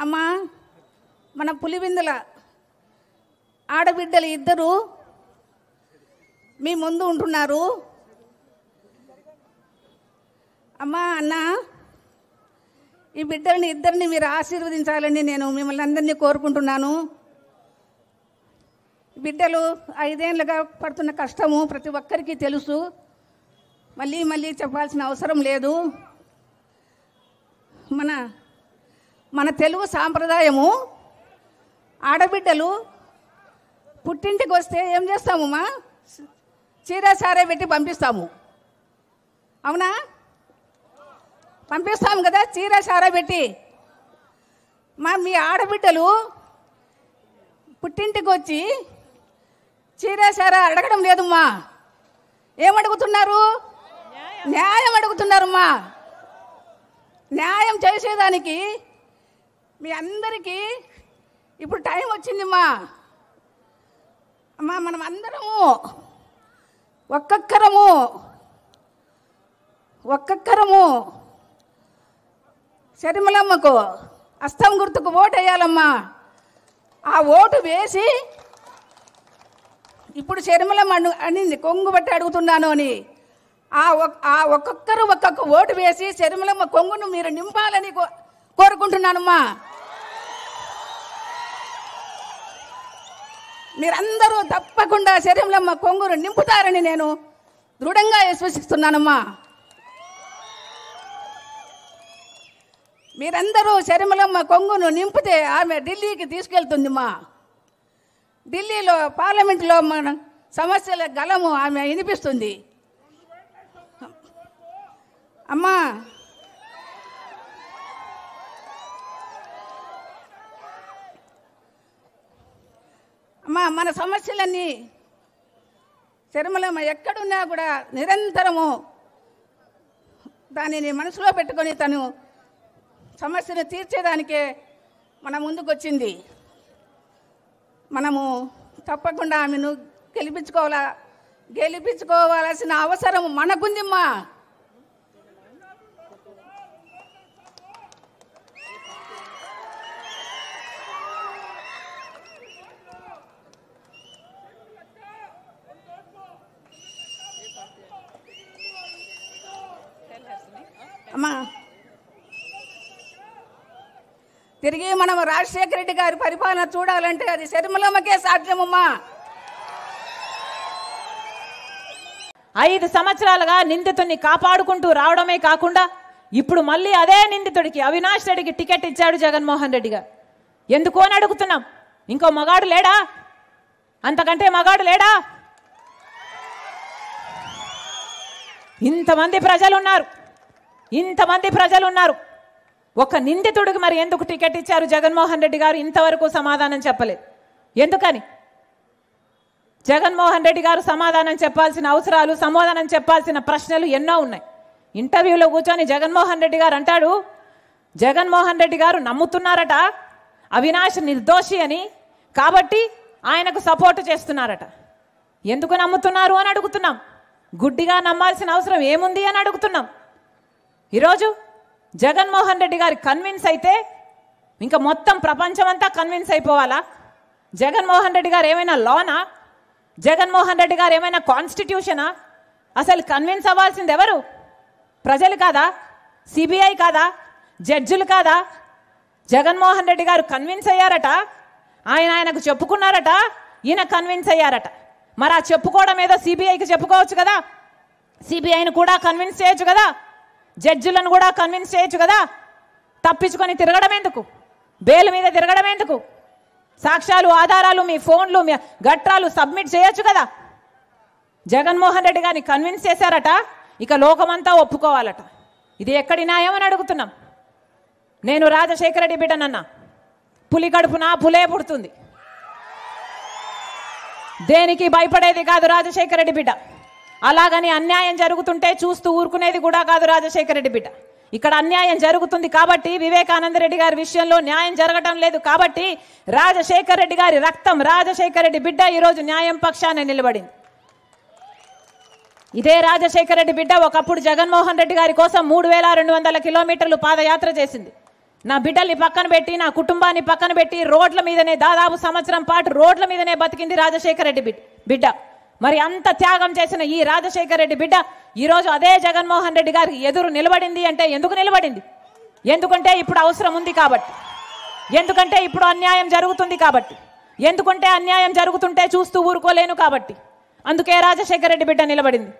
అమ్మా, మన పులిబిందుల ఆడబిడ్డలు ఇద్దరు మీ ముందు ఉంటున్నారు. అమ్మా, అన్న, ఈ బిడ్డలని ఇద్దరిని మీరు ఆశీర్వదించాలని నేను మిమ్మల్ని అందరినీ కోరుకుంటున్నాను. బిడ్డలు 5 ఏళ్ళుగా పడుతున్న కష్టము ప్రతి ఒక్కరికి తెలుసు, మళ్ళీ మళ్ళీ చెప్పాల్సిన అవసరం లేదు. మన తెలుగు సాంప్రదాయము, ఆడబిడ్డలు పుట్టింటికి వస్తే ఏం చేస్తామమ్మా? చీర సారే పెట్టి పంపిస్తాము, అవునా? పంపిస్తాము కదా, చీర సారా పెట్టి. మీ ఆడబిడ్డలు పుట్టింటికి వచ్చి చీర సారా అడగడం లేదమ్మా. ఏమడుగుతున్నారు? న్యాయం అడుగుతున్నారమ్మా. న్యాయం చేసేదానికి మీ అందరికీ ఇప్పుడు టైం వచ్చిందమ్మా. అమ్మా, మనం అందరము ఒక్కొక్కరము శర్మిలమ్మకు హస్తం గుర్తుకు ఓటు వేయాలమ్మా. ఆ ఓటు వేసి, ఇప్పుడు శర్మిలమ్మ అనింది కొంగు బట్టి అడుగుతున్నాను అని, ఆ ఒక్కొక్కరు ఒక్కొక్క ఓటు వేసి శర్మిలమ్మ కొంగును మీరు నింపాలని కోరుకుంటున్నానమ్మా. మీరందరూ తప్పకుండా శర్మిలమ్మ కొంగును నింపుతారని నేను దృఢంగా విశ్వసిస్తున్నానమ్మా. మీరందరూ శర్మిలమ్మ కొంగును నింపితే ఆమె ఢిల్లీకి తీసుకెళ్తుందిమ్మా. ఢిల్లీలో పార్లమెంట్లో మన సమస్యల గలము ఆమె వినిపిస్తుంది. అమ్మా, మన సమస్యలన్నీ శర్మిలమ్మ ఎక్కడున్నా కూడా నిరంతరము దానిని మనసులో పెట్టుకొని తను సమస్యను తీర్చేదానికే మన ముందుకొచ్చింది. మనము తప్పకుండా ఆమెను గెలిపించుకోవాల్సిన అవసరం మనకుందిమ్మా. అమ్మా, తిరిగి మనం రాజశేఖర రెడ్డి గారి పరిపాలన చూడాలంటే అది శర్మిలమ్మకే సాధ్యమమ్మా. 5 సంవత్సరాలుగా నిందితుడిని కాపాడుకుంటూ రావడమే కాకుండా ఇప్పుడు మళ్ళీ అదే నిందితుడికి అవినాష్ రెడ్డికి టికెట్ ఇచ్చాడు జగన్మోహన్ రెడ్డి గారు. ఎందుకు అని అడుగుతున్నాం. ఇంకో మగాడు లేడా? అంతకంటే మగాడు లేడా? ఇంతమంది ప్రజలు ఉన్నారు. ఒక నిందితుడికి మరి ఎందుకు టికెట్ ఇచ్చారు జగన్మోహన్ రెడ్డి గారు? ఇంతవరకు సమాధానం చెప్పలేదు. ఎందుకని? జగన్మోహన్ రెడ్డి గారు సమాధానం చెప్పాల్సిన అవసరాలు, సమాధానం చెప్పాల్సిన ప్రశ్నలు ఎన్నో ఉన్నాయి. ఇంటర్వ్యూలో కూర్చొని జగన్మోహన్ రెడ్డి గారు అంటాడు, జగన్మోహన్ రెడ్డి గారు నమ్ముతున్నారట అవినాష్ నిర్దోషి అని, కాబట్టి ఆయనకు సపోర్టు చేస్తున్నారట. ఎందుకు నమ్ముతున్నారు అని అడుగుతున్నాం. గుడ్డిగా నమ్మాల్సిన అవసరం ఏముంది అని అడుగుతున్నాం. ఈరోజు జగన్మోహన్ రెడ్డి గారి కన్విన్స్ అయితే ఇంకా మొత్తం ప్రపంచమంతా కన్విన్స్ అయిపోవాలా? జగన్మోహన్ రెడ్డి గారు ఏమైనా లానా? జగన్మోహన్ రెడ్డి గారు ఏమైనా కాన్స్టిట్యూషనా? అసలు కన్విన్స్ అవ్వాల్సింది ఎవరు? ప్రజలు కాదా? సిబిఐ కాదా? జడ్జిలు కాదా? జగన్మోహన్ రెడ్డి గారు కన్విన్స్ అయ్యారట, ఆయనకు చెప్పుకున్నారట, ఈయన కన్విన్స్ అయ్యారట. మరి ఆ చెప్పుకోవడం ఏదో సిబిఐకి చెప్పుకోవచ్చు కదా, సిబిఐని కూడా కన్విన్స్ చేయొచ్చు కదా, జడ్జిలను కూడా కన్విన్స్ చేయొచ్చు కదా. తప్పించుకొని తిరగడం ఎందుకు? బెయిల్ మీద తిరగడం ఎందుకు? సాక్ష్యాలు, ఆధారాలు, మీ ఫోన్లు, మీ గట్రాలు సబ్మిట్ చేయొచ్చు కదా. జగన్మోహన్ రెడ్డి గారిని కన్విన్స్ చేశారట, ఇక లోకమంతా ఒప్పుకోవాలట. ఇది ఎక్కడి న్యాయం అని అడుగుతున్నాం. నేను రాజశేఖర రెడ్డి బిడ్డనన్నా, పులి కడుపున పులే పుడుతుంది, దేనికి భయపడేది కాదు రాజశేఖర రెడ్డి బిడ్డ. అలాగని అన్యాయం జరుగుతుంటే చూస్తూ ఊరుకునేది కూడా కాదు రాజశేఖర రెడ్డి బిడ్డ. ఇక్కడ అన్యాయం జరుగుతుంది కాబట్టి, వివేకానంద రెడ్డి గారి విషయంలో న్యాయం జరగటం లేదు కాబట్టి, రాజశేఖర రెడ్డి గారి రక్తం, రాజశేఖర రెడ్డి బిడ్డ ఈరోజు న్యాయం పక్షాన నిలబడింది. ఇదే రాజశేఖర రెడ్డి బిడ్డ ఒకప్పుడు జగన్మోహన్ రెడ్డి గారి కోసం 3200 కిలోమీటర్లు పాదయాత్ర చేసింది. నా బిడ్డల్ని పక్కన పెట్టి నా కుటుంబాన్ని పక్కన పెట్టి రోడ్ల మీదనే దాదాపు సంవత్సరం పాటు రోడ్ల మీదనే బతికింది రాజశేఖర రెడ్డి బిడ్డ. మరి అంత త్యాగం చేసిన ఈ రాజశేఖర రెడ్డి బిడ్డ ఈరోజు అదే జగన్మోహన్ రెడ్డి గారికి ఎదురు నిలబడింది అంటే ఎందుకు నిలబడింది? ఎందుకంటే ఇప్పుడు అవసరం ఉంది కాబట్టి, ఎందుకంటే ఇప్పుడు అన్యాయం జరుగుతుంది కాబట్టి, ఎందుకంటే అన్యాయం జరుగుతుంటే చూస్తూ ఊరుకోలేను కాబట్టి, అందుకే రాజశేఖర రెడ్డి బిడ్డ నిలబడింది.